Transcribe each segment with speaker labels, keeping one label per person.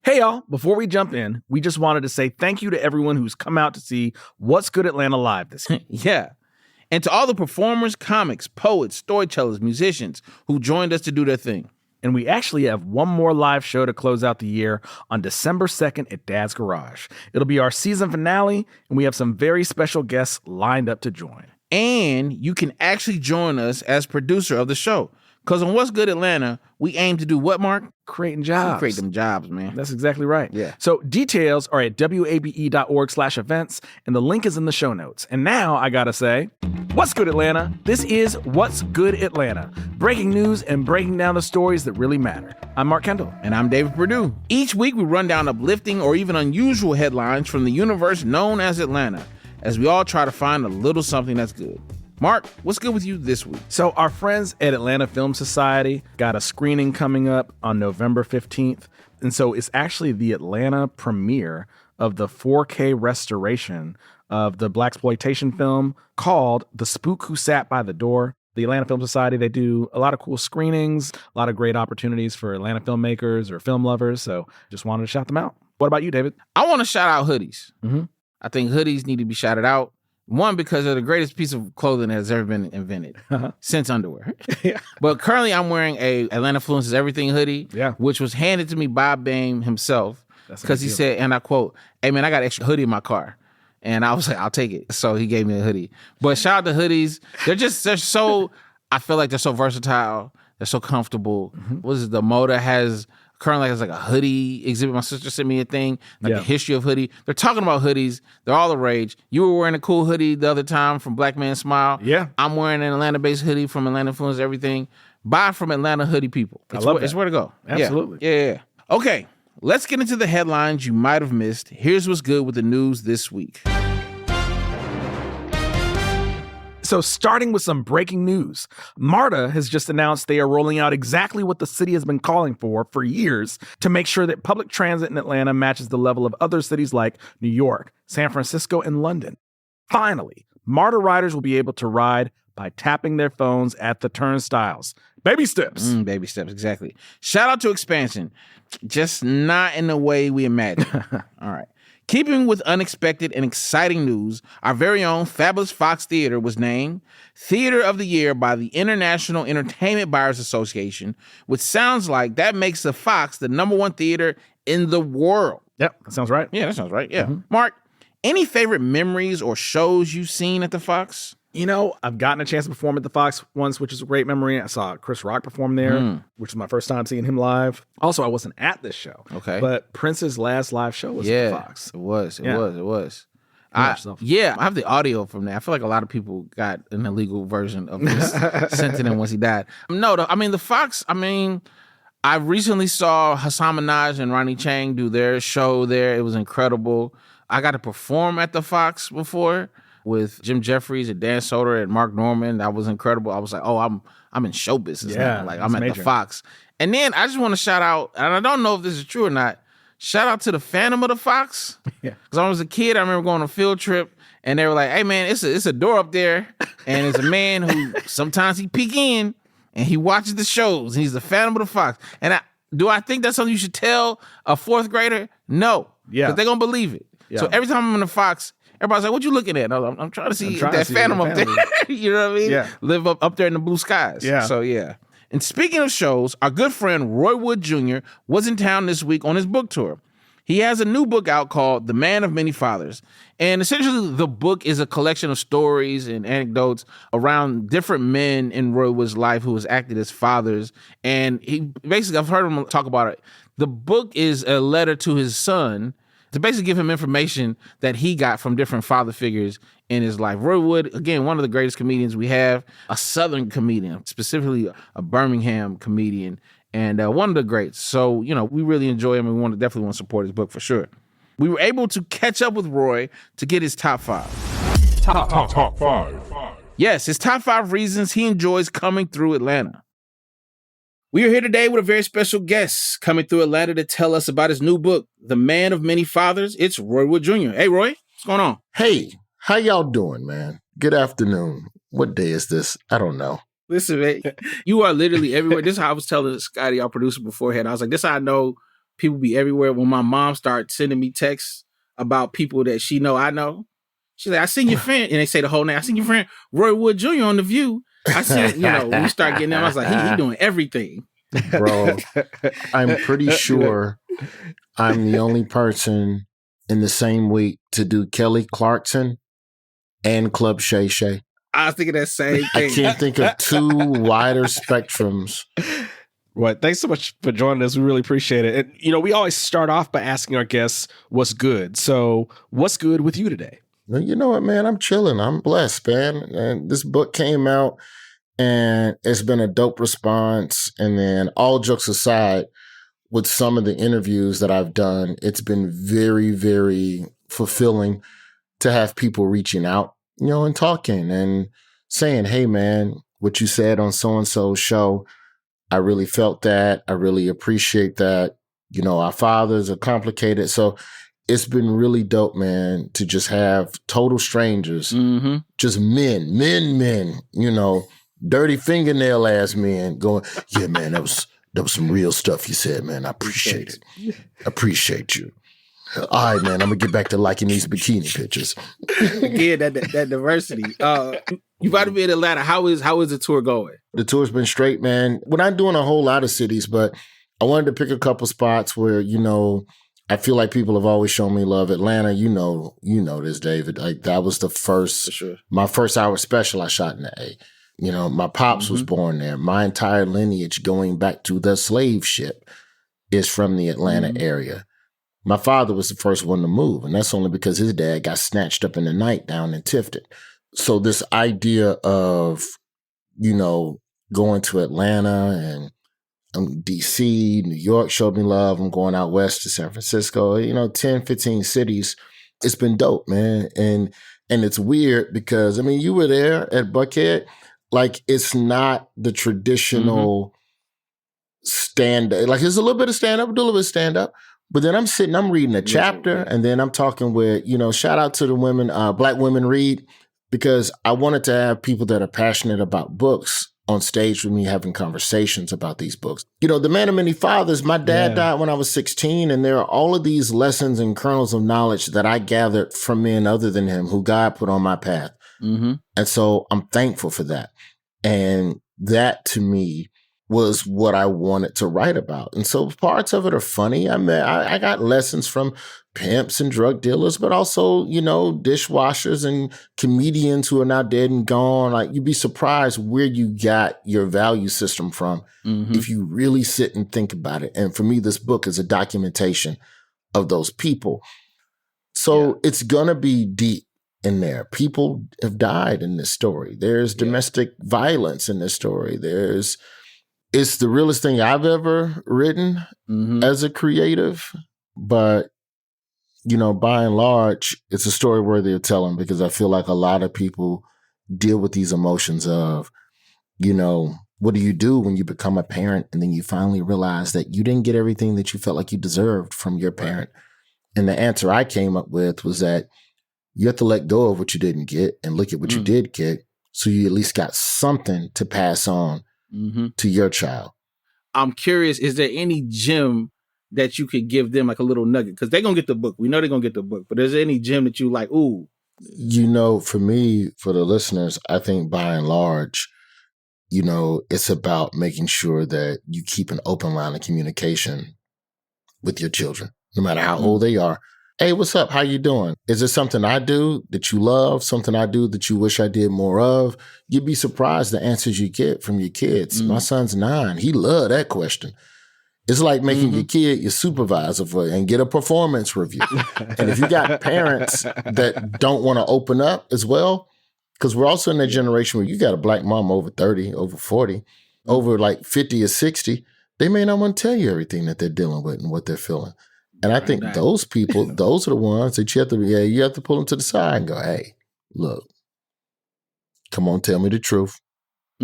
Speaker 1: Hey, y'all. Before we jump in, we just wanted to say thank you to everyone who's come out to see What's Good Atlanta live this year.
Speaker 2: Yeah. And to all the performers, comics, poets, storytellers, musicians who joined us to do their thing.
Speaker 1: And we actually have one more live show to close out the year on December 2nd at Dad's Garage. It'll be our season finale, and we have some very special guests lined up to join.
Speaker 2: And you can actually join us as producer of the show. Because on What's Good Atlanta, we aim to do what, Mark?
Speaker 1: Creating jobs.
Speaker 2: Create them jobs, man.
Speaker 1: That's exactly right.
Speaker 2: Yeah.
Speaker 1: So details are at wabe.org/events, and the link is in the show notes. And now I gotta say, what's good, Atlanta? This is What's Good Atlanta. Breaking news and breaking down the stories that really matter. I'm Mark Kendall.
Speaker 2: And I'm David Perdue. Each week we run down uplifting or even unusual headlines from the universe known as Atlanta, as we all try to find a little something that's good. Mark, what's good with you this week?
Speaker 1: So our friends at Atlanta Film Society got a screening coming up on November 15th. And so it's actually the Atlanta premiere of the 4K restoration of the blaxploitation film called The Spook Who Sat by the Door. The Atlanta Film Society, they do a lot of cool screenings, a lot of great opportunities for Atlanta filmmakers or film lovers. So just wanted to shout them out. What about you, David?
Speaker 2: I want to shout out hoodies.
Speaker 1: Mm-hmm.
Speaker 2: I think hoodies need to be shouted out. One, because they're the greatest piece of clothing that has ever been invented since underwear.
Speaker 1: Yeah.
Speaker 2: But currently I'm wearing a Atlanta Influences Everything hoodie, which was handed to me by Bame himself because he said, and I quote, "Hey man, I got an extra hoodie in my car." And I was like, I'll take it. So he gave me a hoodie. But shout out to hoodies. They're so, I feel like they're so versatile. They're so comfortable.
Speaker 1: Mm-hmm.
Speaker 2: What is it? The Moda currently has like a hoodie exhibit. My sister sent me a thing, like a history of hoodie. They're talking about hoodies. They're all the rage. You were wearing a cool hoodie the other time from Black Man Smile.
Speaker 1: Yeah.
Speaker 2: I'm wearing an Atlanta-based hoodie from Atlanta Influence Everything. Buy from Atlanta hoodie people.
Speaker 1: I love that.
Speaker 2: It's where to go.
Speaker 1: Absolutely.
Speaker 2: Yeah. Okay, let's get into the headlines you might have missed. Here's what's good with the news this week.
Speaker 1: So starting with some breaking news, MARTA has just announced they are rolling out exactly what the city has been calling for years to make sure that public transit in Atlanta matches the level of other cities like New York, San Francisco, and London. Finally, MARTA riders will be able to ride by tapping their phones at the turnstiles. Baby steps.
Speaker 2: Baby steps, exactly. Shout out to expansion, just not in the way we imagined. All right. Keeping with unexpected and exciting news, our very own Fabulous Fox Theater was named Theater of the Year by the International Entertainment Buyers Association, which sounds like that makes the Fox the #1 theater in the world.
Speaker 1: Yep, that sounds right.
Speaker 2: Yeah, that sounds right. Yeah. Mm-hmm. Mark, any favorite memories or shows you've seen at the Fox?
Speaker 1: You know, I've gotten a chance to perform at the Fox once, which is a great memory. I saw Chris Rock perform there, which was my first time seeing him live. Also, I wasn't at this show.
Speaker 2: Okay.
Speaker 1: But Prince's last live show was at the Fox.
Speaker 2: It was. I have the audio from that. I feel like a lot of people got an illegal version of this sent to them once he died. The Fox, I recently saw Hassan Minaj and Ronnie Chang do their show there. It was incredible. I got to perform at the Fox before with Jim Jeffries and Dan Soder and Mark Norman. That was incredible. I was like, I'm in show business now. Like I'm at the Fox. And then I just want to shout out, and I don't know if this is true or not, shout out to the Phantom of the Fox. Yeah. Because when I was a kid, I remember going on a field trip and they were like, hey man, it's a door up there. And it's a man who sometimes he peek in and he watches the shows. And he's the Phantom of the Fox. And do I think that's something you should tell a fourth grader? No. Yeah. Because they're going to believe it. Yeah. So every time I'm in the Fox, everybody's like, what you looking at? I'm trying to see that Phantom up there. You know what I mean? Yeah. Live up there in the blue skies. Yeah. So, yeah. And speaking of shows, our good friend Roy Wood Jr. was in town this week on his book tour. He has a new book out called The Man of Many Fathers. And essentially, the book is a collection of stories and anecdotes around different men in Roy Wood's life who has acted as fathers. And he basically, I've heard him talk about it. The book is a letter to his son to basically give him information that he got from different father figures in his life. Roy Wood, again, one of the greatest comedians we have, a Southern comedian, specifically a Birmingham comedian, and one of the greats. So, we really enjoy him and we definitely want to support his book for sure. We were able to catch up with Roy to get his top 5.
Speaker 3: Top 5.
Speaker 2: Yes, his top 5 reasons he enjoys coming through Atlanta. We are here today with a very special guest coming through Atlanta to tell us about his new book, The Man of Many Fathers. It's Roy Wood Jr. Hey, Roy, what's going on?
Speaker 4: Hey, how y'all doing, man? Good afternoon. What day is this? I don't know.
Speaker 2: Listen, man, you are literally everywhere. This is how I was telling Scotty, our producer, beforehand. I was like, this is how I know people be everywhere. When my mom started sending me texts about people that she know I know, she's like, I seen your friend, and they say the whole name. I seen your friend Roy Wood Jr. on The View. I seen, when you start getting them, I was like, he doing everything.
Speaker 4: Bro, I'm pretty sure I'm the only person in the same week to do Kelly Clarkson and Club Shay Shay.
Speaker 2: I was thinking that same thing.
Speaker 4: I can't think of two wider spectrums.
Speaker 1: Well, thanks so much for joining us. We really appreciate it. And, we always start off by asking our guests what's good. So what's good with you today?
Speaker 4: Well, you know what, man? I'm chilling. I'm blessed, man. And this book came out and it's been a dope response. And then all jokes aside, with some of the interviews that I've done, it's been very, very fulfilling to have people reaching out, and talking and saying, hey, man, what you said on so-and-so's show, I really felt that. I really appreciate that. Our fathers are complicated. So it's been really dope, man, to just have total strangers, just men, dirty fingernail ass men going, yeah, man, that was some real stuff you said, man. I appreciate it. Appreciate you. All right, man, I'm going to get back to liking these bikini pictures.
Speaker 2: Again, that diversity. You about to be in Atlanta. How is the tour going?
Speaker 4: The tour's been straight, man. We're not doing a whole lot of cities, but I wanted to pick a couple spots where, I feel like people have always shown me love. Atlanta, you know this, David. Like that was the first, my first hour special I shot in the A. My pops was born there. My entire lineage going back to the slave ship is from the Atlanta area. My father was the first one to move, and that's only because his dad got snatched up in the night down in Tifton. So this idea of, going to Atlanta and DC, New York showed me love. I'm going out west to San Francisco, 10, 15 cities. It's been dope, man. And it's weird because, you were there at Buckhead. Like, it's not the traditional stand-up. Like, there's a little bit of stand-up, do a little bit of stand-up. But then I'm reading a chapter, and then I'm talking with, shout out to the women, Black women read, because I wanted to have people that are passionate about books on stage with me having conversations about these books. The Man of Many Fathers, my dad died when I was 16, and there are all of these lessons and kernels of knowledge that I gathered from men other than him who God put on my path. And so I'm thankful for that. And that to me was what I wanted to write about. And so parts of it are funny. I got lessons from pimps and drug dealers, but also, dishwashers and comedians who are now dead and gone. Like, you'd be surprised where you got your value system from if you really sit and think about it. And for me, this book is a documentation of those people. So it's going to be deep in there. People have died in this story. There's domestic violence in this story. It's the realest thing I've ever written as a creative, but, by and large, it's a story worthy of telling because I feel like a lot of people deal with these emotions of, what do you do when you become a parent and then you finally realize that you didn't get everything that you felt like you deserved from your parent? And the answer I came up with was that you have to let go of what you didn't get and look at what you did get, so you at least got something to pass on to your child.
Speaker 2: I'm curious, is there any gem that you could give them, like a little nugget? Because they're going to get the book. We know they're going to get the book. But is there any gem that you like, ooh?
Speaker 4: For me, for the listeners, I think by and large, it's about making sure that you keep an open line of communication with your children, no matter how old they are. Hey, what's up? How you doing? Is there something I do that you love? Something I do that you wish I did more of? You'd be surprised the answers you get from your kids. My son's 9. He loved that question. It's like making your kid your supervisor and get a performance review. And if you got parents that don't want to open up as well, because we're also in that generation where you got a Black mom over 30, over 40, over like 50 or 60, they may not want to tell you everything that they're dealing with and what they're feeling. And I think those people, those are the ones that you have to pull them to the side and go, hey, look, come on, tell me the truth.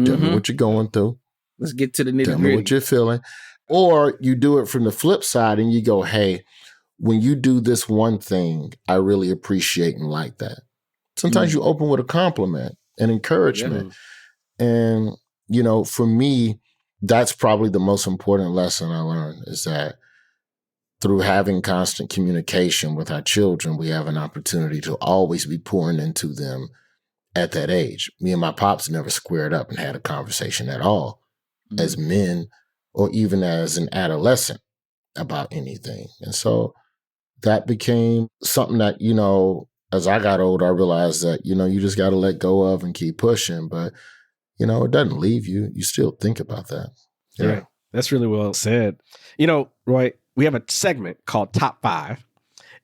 Speaker 4: Tell me what you're going through.
Speaker 2: Let's get to the nitty-gritty.
Speaker 4: Tell me what you're feeling. Or you do it from the flip side and you go, hey, when you do this one thing, I really appreciate and like that. Sometimes you open with a compliment and encouragement. And, for me, that's probably the most important lesson I learned is that through having constant communication with our children, we have an opportunity to always be pouring into them at that age. Me and my pops never squared up and had a conversation at all as men or even as an adolescent about anything. And so that became something that, as I got older, I realized that, you just got to let go of and keep pushing. But, it doesn't leave you. You still think about that.
Speaker 3: Yeah. That's really well said. Roy, we have a segment called Top 5.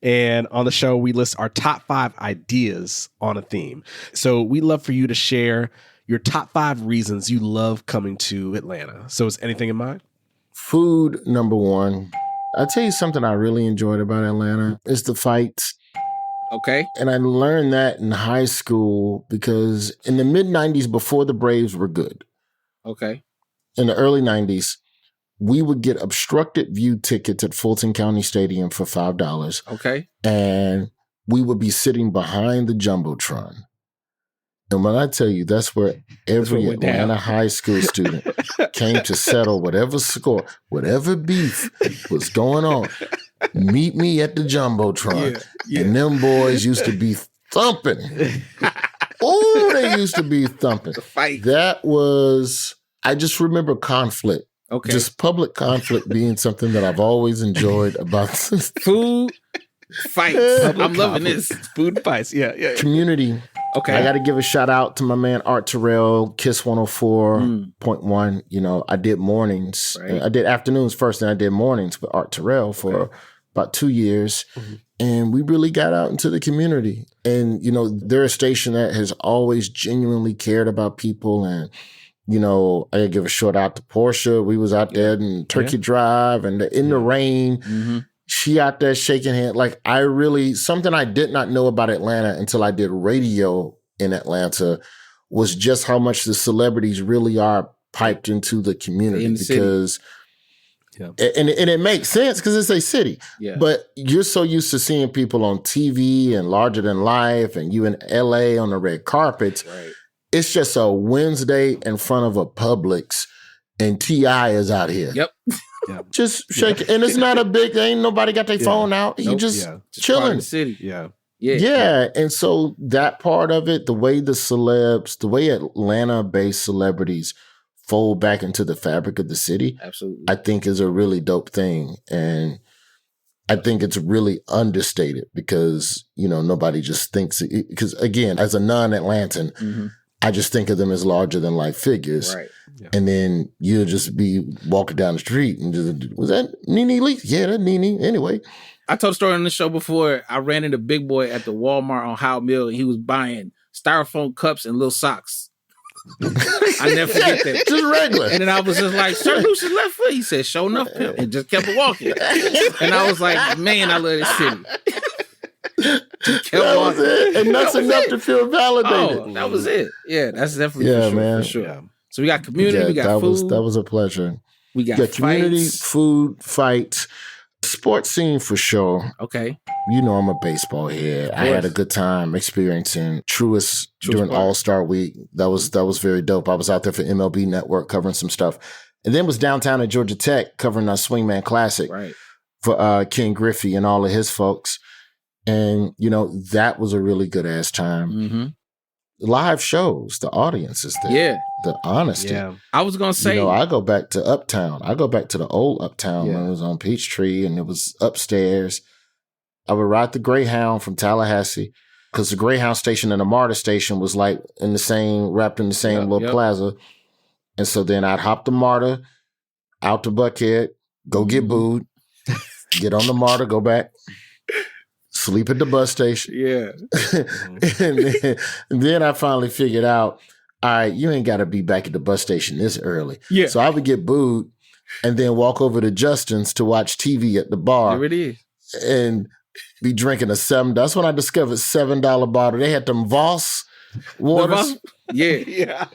Speaker 3: And on the show, we list our top 5 ideas on a theme. So we'd love for you to share your top 5 reasons you love coming to Atlanta. So is anything in mind?
Speaker 4: Food, number one. I'll tell you something I really enjoyed about Atlanta is the fights.
Speaker 2: Okay.
Speaker 4: And I learned that in high school because in the mid-90s, before the Braves were good,
Speaker 2: Okay.
Speaker 4: in the early 90s, we would get obstructed view tickets at Fulton County Stadium for $5.
Speaker 2: Okay.
Speaker 4: And we would be sitting behind the Jumbotron. And when I tell you, that's where every Atlanta high school student came to settle whatever score, whatever beef was going on. Meet me at the Jumbotron. Yeah. And them boys used to be thumping. Oh, they used to be thumping.
Speaker 2: The fight.
Speaker 4: That was, I just remember conflict.
Speaker 2: Okay.
Speaker 4: Just public conflict being something that I've always enjoyed about
Speaker 2: food fights. I'm loving this.
Speaker 3: Food fights. Yeah.
Speaker 4: Community.
Speaker 2: Okay.
Speaker 4: I got to give a shout out to my man Art Terrell, Kiss 104.1. I did mornings. Right. I did afternoons first, then I did mornings with Art Terrell for about 2 years. Mm-hmm. And we really got out into the community. And, they're a station that has always genuinely cared about people. And, I gotta give a shout out to Portia. We was out there in Turkey Drive and in the rain. Mm-hmm. She out there shaking hands. Like something I did not know about Atlanta until I did radio in Atlanta was just how much the celebrities really are piped into the community because, and it makes sense because it's a city. Yeah. But you're so used to seeing people on TV and larger than life and you in LA on the red carpets. Right. It's just a Wednesday in front of a Publix and T.I. is out here.
Speaker 2: Yep.
Speaker 4: Just shake it. And it's not a big thing. Nobody got their phone out. You just chilling.
Speaker 2: The city.
Speaker 4: Yeah. And so that part of it, the way the celebs, the way Atlanta-based celebrities fold back into the fabric of the city,
Speaker 2: absolutely,
Speaker 4: I think is a really dope thing. And I think it's really understated because, nobody just thinks it. Because again, as a non-Atlantan, I just think of them as larger than life figures.
Speaker 2: Right.
Speaker 4: Yeah. And then you'll just be walking down the street and just, was that Nene Leakes? Yeah, that's Nene. Anyway.
Speaker 2: I told a story on the show before. I ran into Big Boy at the Walmart on Howard Mill and he was buying styrofoam cups and little socks. I never forget that.
Speaker 4: Just regular.
Speaker 2: And then I was just like, Sir Lucius left foot. He said, show enough pimp. And just kept walking. And I was like, man, I love this city.
Speaker 4: That was it. And that's enough to feel validated.
Speaker 2: Oh, that was it. Yeah, that's definitely for sure.
Speaker 4: Man.
Speaker 2: For sure. Yeah. So we got community, we got food.
Speaker 4: That was a pleasure.
Speaker 2: We got
Speaker 4: community,
Speaker 2: fights.
Speaker 4: food, fights, sports scene for sure.
Speaker 2: Okay.
Speaker 4: I'm a baseball head. I had a good time experiencing Truist during All-Star Week. That was very dope. I was out there for MLB Network covering some stuff. And then was downtown at Georgia Tech covering a Swingman Classic for Ken Griffey and all of his folks. And, that was a really good ass time.
Speaker 2: Mm-hmm.
Speaker 4: Live shows, the audience is there.
Speaker 2: Yeah.
Speaker 4: The honesty.
Speaker 2: Yeah. I was going to say.
Speaker 4: I go back to Uptown. I go back to the old Uptown when it was on Peachtree and it was upstairs. I would ride the Greyhound from Tallahassee because the Greyhound station and the MARTA station was like wrapped in the same little plaza. And so then I'd hop the MARTA out to Buckhead, go get booed, get on the MARTA, go back. Sleep at the bus station.
Speaker 2: Yeah.
Speaker 4: and then I finally figured out, all right, you ain't got to be back at the bus station this early. Yeah. So I would get booed and then walk over to Justin's to watch TV at the bar.
Speaker 2: There it is.
Speaker 4: And be drinking that's when I discovered $7 bottle. They had them Voss waters.
Speaker 2: Yeah.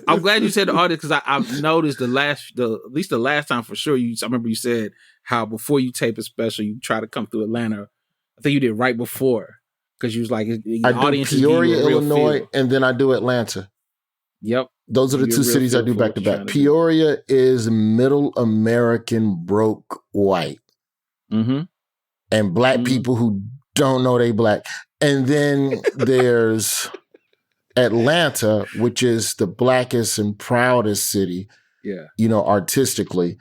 Speaker 2: I'm glad you said the artist because I've noticed at least the last time for sure. I remember you said how before you tape a special, you try to come through Atlanta. I think you did right before because you was like,
Speaker 4: I do Peoria, Illinois, and then I do Atlanta.
Speaker 2: Yep.
Speaker 4: Those are the two cities I do back to back. Peoria is middle American broke white.
Speaker 2: Mm-hmm.
Speaker 4: and black people who don't know they black. And then there's Atlanta, which is the blackest and proudest city, artistically.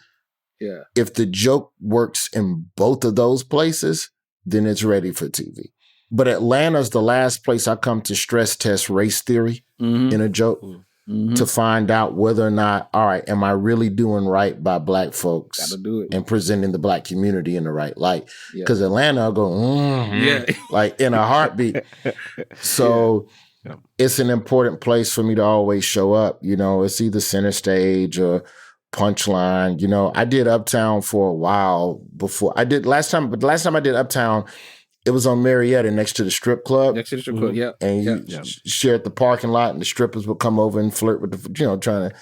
Speaker 2: Yeah.
Speaker 4: If the joke works in both of those places, then it's ready for TV. But Atlanta's the last place I come to stress test race theory in a joke to find out whether or not, all right, am I really doing right by black folks and presenting the black community in the right light? Because Atlanta, I'll go, like in a heartbeat. So it's an important place for me to always show up. It's either center stage or Punchline. I did Uptown for a while before. But the last time I did Uptown, it was on Marietta next to the strip club.
Speaker 2: Yeah.
Speaker 4: And you shared the parking lot, and the strippers would come over and flirt with the, trying to.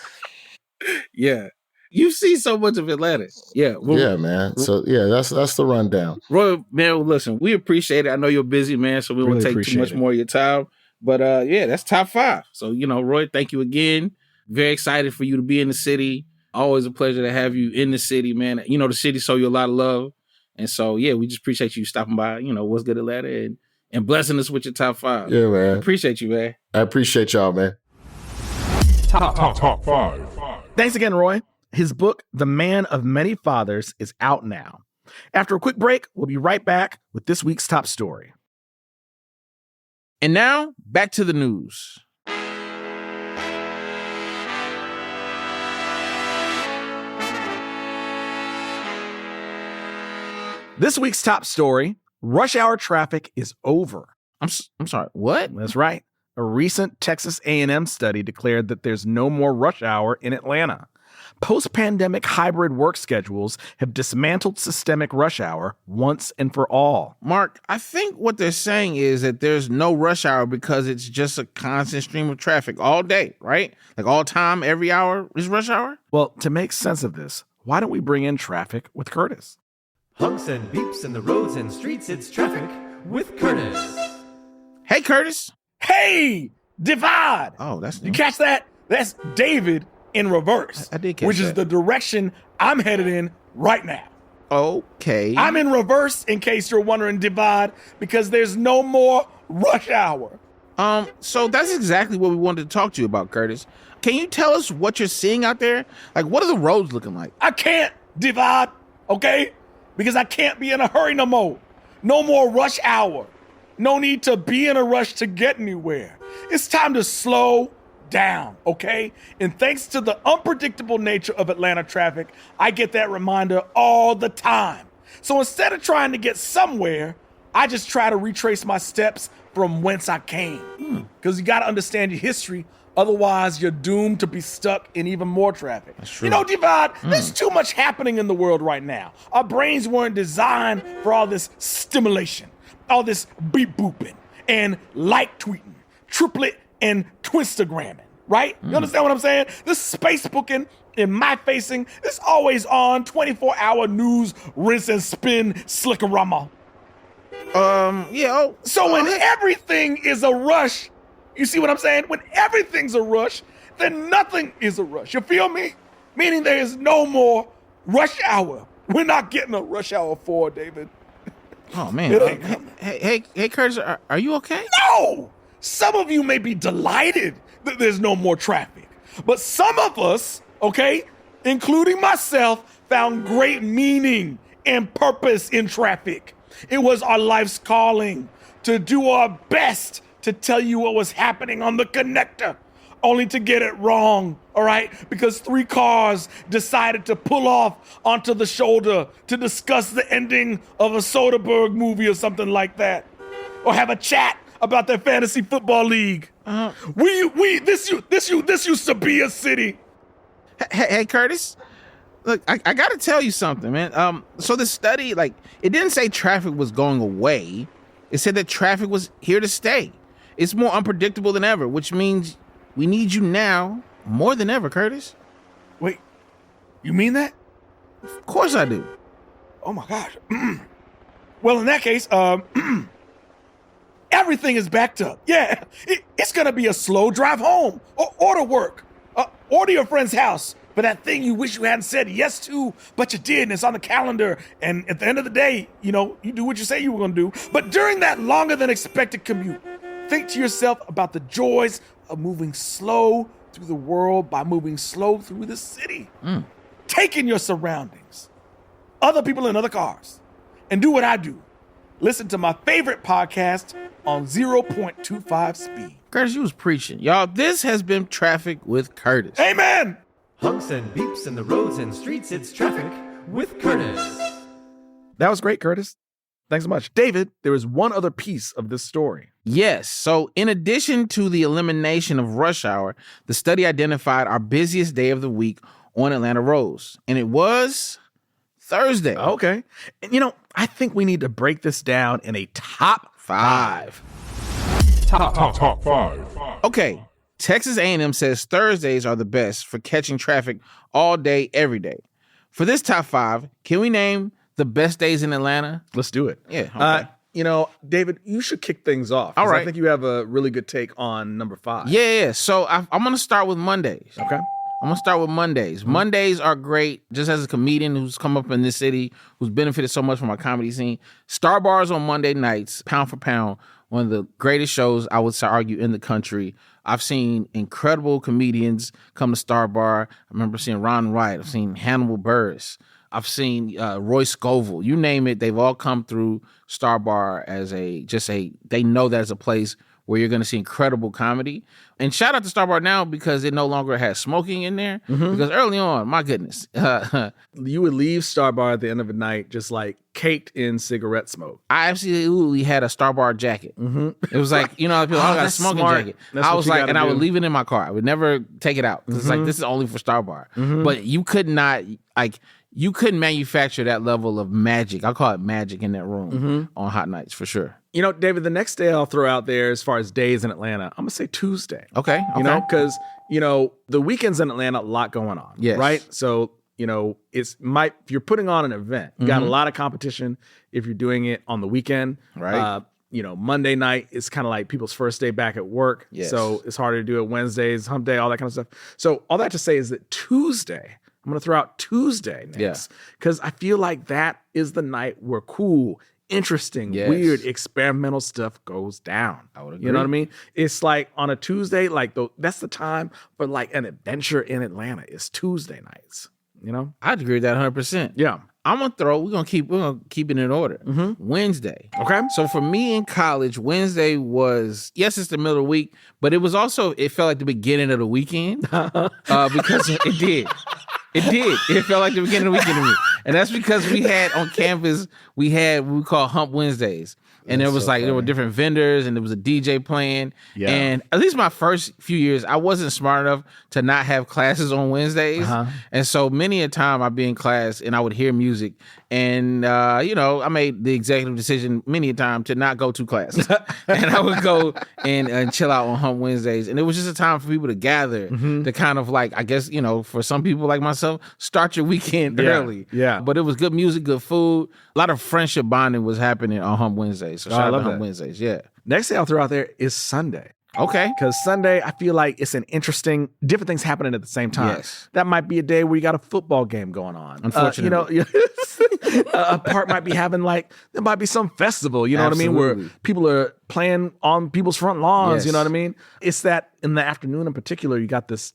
Speaker 2: Yeah. You see so much of Atlanta. Yeah.
Speaker 4: Man. So, that's the rundown.
Speaker 2: Roy, man, listen, we appreciate it. I know you're busy, man, so we won't take too much more of your time. But, that's top 5. So, Roy, thank you again. Very excited for you to be in the city. Always a pleasure to have you in the city, man. The city show you a lot of love. And so, we just appreciate you stopping by, What's Good Atlanta, and blessing us with your top 5.
Speaker 4: Yeah, man.
Speaker 2: Appreciate you, man.
Speaker 4: I appreciate y'all, man.
Speaker 1: Top 5. Thanks again, Roy. His book, The Man of Many Fathers, is out now. After a quick break, we'll be right back with this week's top story.
Speaker 2: And now, back to the news.
Speaker 1: This week's top story, rush hour traffic is over.
Speaker 2: I'm sorry, what?
Speaker 1: That's right. A recent Texas A&M study declared that there's no more rush hour in Atlanta. Post-pandemic hybrid work schedules have dismantled systemic rush hour once and for all.
Speaker 2: Mark, I think what they're saying is that there's no rush hour because it's just a constant stream of traffic all day, right? Like all time, every hour is rush hour?
Speaker 1: Well, to make sense of this, why don't we bring in traffic with Curtis?
Speaker 5: Honks and beeps in the roads and streets, it's traffic with Curtis.
Speaker 2: Hey, Curtis.
Speaker 1: Hey, divide.
Speaker 2: Oh, that's new.
Speaker 1: You catch that? That's David in reverse.
Speaker 2: I did catch
Speaker 1: which
Speaker 2: that.
Speaker 1: is the direction I'm headed in right now.
Speaker 2: Okay.
Speaker 1: I'm in reverse, in case you're wondering, divide, because there's no more rush hour.
Speaker 2: So that's exactly what we wanted to talk to you about, Curtis. Can you tell us what you're seeing out there? Like, what are the roads looking like?
Speaker 1: I can't divide, okay? Because I can't be in a hurry no more. No more rush hour. No need to be in a rush to get anywhere. It's time to slow down, okay? And thanks to the unpredictable nature of Atlanta traffic, I get that reminder all the time. So instead of trying to get somewhere, I just try to retrace my steps from whence I came. Because you got to understand your history. Otherwise, you're doomed to be stuck in even more traffic.
Speaker 2: That's true.
Speaker 1: Divide, there's too much happening in the world right now. Our brains weren't designed for all this stimulation, all this beep booping and like tweeting, triplet and twistagramming, right? You understand what I'm saying? This space booking and my facing, this always on 24-hour news, rinse and spin slickerama. So when everything is a rush, you see what I'm saying? When everything's a rush, then nothing is a rush. You feel me? Meaning there is no more rush hour. We're not getting a rush hour 4, David.
Speaker 2: Oh, man. Hey, Curtis, are you okay?
Speaker 1: No! Some of you may be delighted that there's no more traffic. But some of us, okay, including myself, found great meaning and purpose in traffic. It was our life's calling to do our best to tell you what was happening on the connector, only to get it wrong, all right? Because 3 cars decided to pull off onto the shoulder to discuss the ending of a Soderbergh movie or something like that, or have a chat about their fantasy football league. This used to be a city.
Speaker 2: Hey, Curtis. Look, I got to tell you something, man. So the study, it didn't say traffic was going away. It said that traffic was here to stay. It's more unpredictable than ever, which means we need you now more than ever, Curtis.
Speaker 1: Wait, you mean that?
Speaker 2: Of course I do.
Speaker 1: Oh my gosh. Well, in that case, everything is backed up. Yeah, it's gonna be a slow drive home or to work or to your friend's house but that thing you wish you hadn't said yes to, but you did, and it's on the calendar. And at the end of the day, you do what you say you were going to do. But during that longer than expected commute, think to yourself about the joys of moving slow through the world by moving slow through the city. Take in your surroundings, other people in other cars, and do what I do. Listen to my favorite podcast on 0.25 speed.
Speaker 2: Curtis, you was preaching. Y'all, this has been Traffic with Curtis.
Speaker 1: Amen.
Speaker 5: Hunks and beeps in the roads and streets, it's Traffic with Curtis.
Speaker 1: That was great, Curtis. Thanks so much. David, there is one other piece of this story.
Speaker 2: Yes. So in addition to the elimination of rush hour, the study identified our busiest day of the week on Atlanta roads. And it was Thursday.
Speaker 1: Okay. And I think we need to break this down in a top 5.
Speaker 6: Top five.
Speaker 2: Okay. Texas A&M says Thursdays are the best for catching traffic all day, every day. For this top 5, can we name the best days in Atlanta?
Speaker 1: Let's do it.
Speaker 2: Yeah. Okay.
Speaker 1: David, you should kick things off.
Speaker 2: All right.
Speaker 1: I think you have a really good take on number 5.
Speaker 2: Yeah. So I'm going to start with Mondays.
Speaker 1: Okay.
Speaker 2: I'm going to start with Mondays. Mm-hmm. Mondays are great. Just as a comedian who's come up in this city, who's benefited so much from our comedy scene. Star Bars on Monday nights, pound for pound, one of the greatest shows, I would argue, in the country. I've seen incredible comedians come to Star Bar. I remember seeing Ron Wright. I've seen Hannibal Buress. I've seen Roy Scovel. You name it, they've all come through Star Bar as they know that as a place where you're going to see incredible comedy. And shout out to Star Bar now because it no longer has smoking in there. Mm-hmm. Because early on, my goodness.
Speaker 1: You would leave Star Bar at the end of the night just like caked in cigarette smoke.
Speaker 2: I absolutely had a Star Bar jacket. Mm-hmm. It was like, people, I got a smoking jacket. I was like, and I would leave it in my car. I would never take it out. Because it's like, this is only for Star Bar. Mm-hmm. But you could not, you couldn't manufacture that level of magic. I call it magic in that room on hot nights for sure.
Speaker 1: David, the next day I'll throw out there as far as days in Atlanta, I'm going to say Tuesday.
Speaker 2: Okay.
Speaker 1: Because, the weekends in Atlanta, a lot going on.
Speaker 2: Yes.
Speaker 1: Right? So, if you're putting on an event, you got a lot of competition if you're doing it on the weekend.
Speaker 2: Right.
Speaker 1: Monday night is kind of like people's first day back at work.
Speaker 2: Yes.
Speaker 1: So it's harder to do it Wednesdays, hump day, all that kind of stuff. So all that to say is that Tuesday, I'm going to throw out Tuesday next because I feel like that is the night where cool, interesting, weird, experimental stuff goes down.
Speaker 2: I would agree.
Speaker 1: You know what I mean? It's like on a Tuesday, that's the time for like an adventure in Atlanta. It's Tuesday nights.
Speaker 2: I'd agree with that 100%.
Speaker 1: Yeah.
Speaker 2: we're gonna keep it in order. Wednesday.
Speaker 1: Okay.
Speaker 2: So for me in college, Wednesday was, yes, it's the middle of the week, but it felt like the beginning of the weekend because it did. It did. It felt like the beginning of the weekend to me. And that's because we had on campus, we had what we call Hump Wednesdays. And there was there were different vendors and there was a DJ playing. Yeah. And at least my first few years, I wasn't smart enough to not have classes on Wednesdays. And so many a time I'd be in class and I would hear music. And, I made the executive decision many a time to not go to class. And I would go and chill out on Hump Wednesdays. And it was just a time for people to gather to kind of I guess, for some people like myself, start your weekend early.
Speaker 1: Yeah.
Speaker 2: But it was good music, good food. A lot of friendship bonding was happening on Hump Wednesdays. So shout out to Hump Wednesdays, yeah.
Speaker 1: Next day I'll throw out there is Sunday.
Speaker 2: Okay.
Speaker 1: Because Sunday, I feel like it's an interesting, different things happening at the same time.
Speaker 2: Yes.
Speaker 1: That might be a day where you got a football game going on.
Speaker 2: Unfortunately.
Speaker 1: A part might be having there might be some festival, you know what I mean? Where people are playing on people's front lawns, you know what I mean? It's that in the afternoon in particular, you got this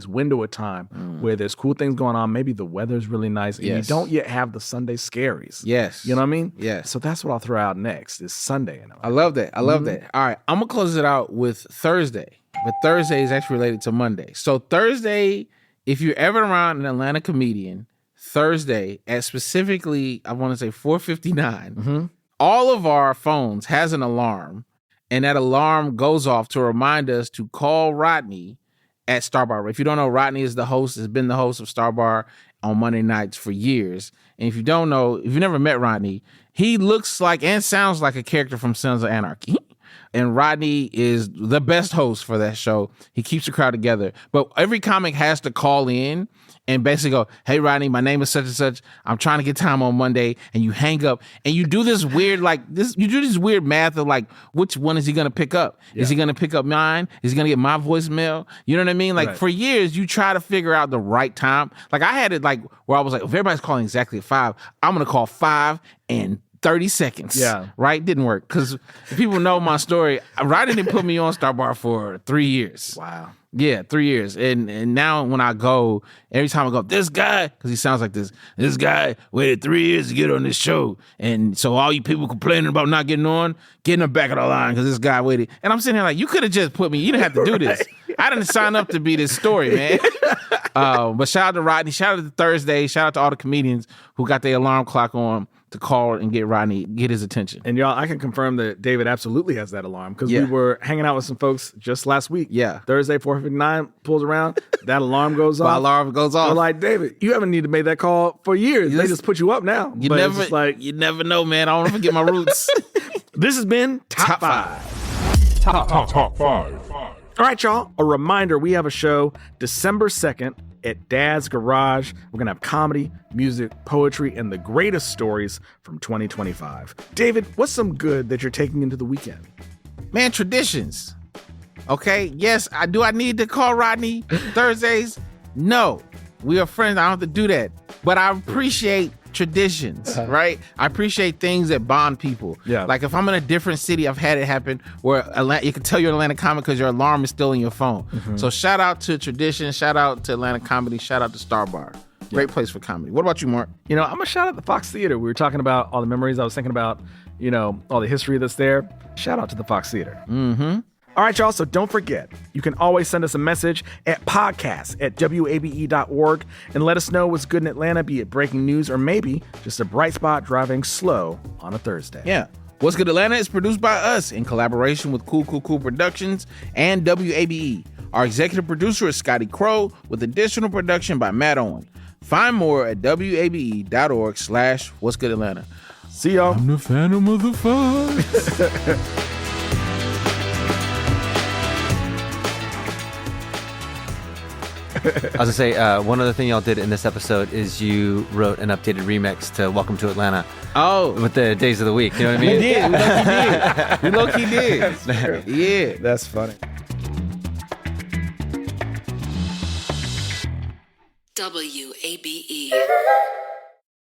Speaker 1: window of time where there's cool things going on. Maybe the weather's really nice and you don't yet have the Sunday scaries.
Speaker 2: Yes.
Speaker 1: You know what I mean?
Speaker 2: Yes.
Speaker 1: So that's what I'll throw out next is Sunday.
Speaker 2: I love that. I love that. All right. I'm going to close it out with Thursday. But Thursday is actually related to Monday. So Thursday, if you're ever around an Atlanta comedian, Thursday at specifically, I want to say 4:59, all of our phones has an alarm, and that alarm goes off to remind us to call Rodney at Star Bar. If you don't know, Rodney is the host, has been the host of Star Bar on Monday nights for years. And if you don't know, if you've never met Rodney, he looks like and sounds like a character from Sons of Anarchy. And Rodney is the best host for that show. He keeps the crowd together. But every comic has to call in and basically go, hey, Rodney, my name is such and such. I'm trying to get time on Monday. And you hang up and you do this weird, you do this weird math of like, which one is he going to pick up? Yeah. Is he going to pick up mine? Is he going to get my voicemail? You know what I mean? Like for years, you try to figure out the right time. Like I had it like where I was like, if everybody's calling exactly at 5, I'm going to call 5 and 30 seconds. Yeah. Right? Didn't work. Because if people know my story, Rodney didn't put me on Star Bar for 3 years.
Speaker 1: Wow.
Speaker 2: Yeah, 3 years. And now when I go, every time I go, this guy, because he sounds like this guy waited 3 years to get on this show. And so all you people complaining about not getting on, getting them back of the line because this guy waited. And I'm sitting here like, you could have just put me, you didn't have to do this. I didn't sign up to be this story, man. But shout out to Rodney, shout out to Thursday, shout out to all the comedians who got their alarm clock on to call and get Rodney, get his attention.
Speaker 1: And y'all, I can confirm that David absolutely has that alarm because we were hanging out with some folks just last week.
Speaker 2: Yeah.
Speaker 1: Thursday, 4:59 pulls around, that alarm goes off.
Speaker 2: My alarm goes off.
Speaker 1: We're like, David, you haven't needed to make that call for years. They just put you up now.
Speaker 2: You never know, man. I don't forget my roots.
Speaker 1: This has been Top 5.
Speaker 6: Top 5.
Speaker 1: All right, y'all. A reminder, we have a show December 2nd at Dad's Garage. We're going to have comedy, music, poetry, and the greatest stories from 2025. David, what's some good that you're taking into the weekend?
Speaker 2: Man, traditions. Okay, yes, do I need to call Rodney Thursdays? No. We are friends. I don't have to do that. But I appreciate traditions, right? I appreciate things that bond people.
Speaker 1: Yeah.
Speaker 2: Like if I'm in a different city, I've had it happen where you can tell you're Atlanta comic because your alarm is still in your phone. Mm-hmm. So shout out to tradition, shout out to Atlanta comedy, shout out to Star Bar. Great place for comedy. What about you, Mark?
Speaker 1: I'm gonna shout out the Fox Theater. We were talking about all the memories. I was thinking about, all the history that's there. Shout out to the Fox Theater.
Speaker 2: Mm-hmm.
Speaker 1: All right, y'all, so don't forget, you can always send us a message at podcast@wabe.org and let us know what's good in Atlanta, be it breaking news or maybe just a bright spot driving slow on a Thursday.
Speaker 2: Yeah. What's Good Atlanta is produced by us in collaboration with Cool Productions and WABE. Our executive producer is Scotty Crow with additional production by Matt Owen. Find more at wabe.org/What's Good Atlanta.
Speaker 1: See y'all.
Speaker 2: I'm the Phantom of the Fox.
Speaker 7: I was going to say, one other thing y'all did in this episode is you wrote an updated remix to Welcome to Atlanta.
Speaker 2: Oh.
Speaker 7: With the days of the week. You know what I mean?
Speaker 2: We low-key did. Yeah.
Speaker 1: That's funny.
Speaker 8: WABE.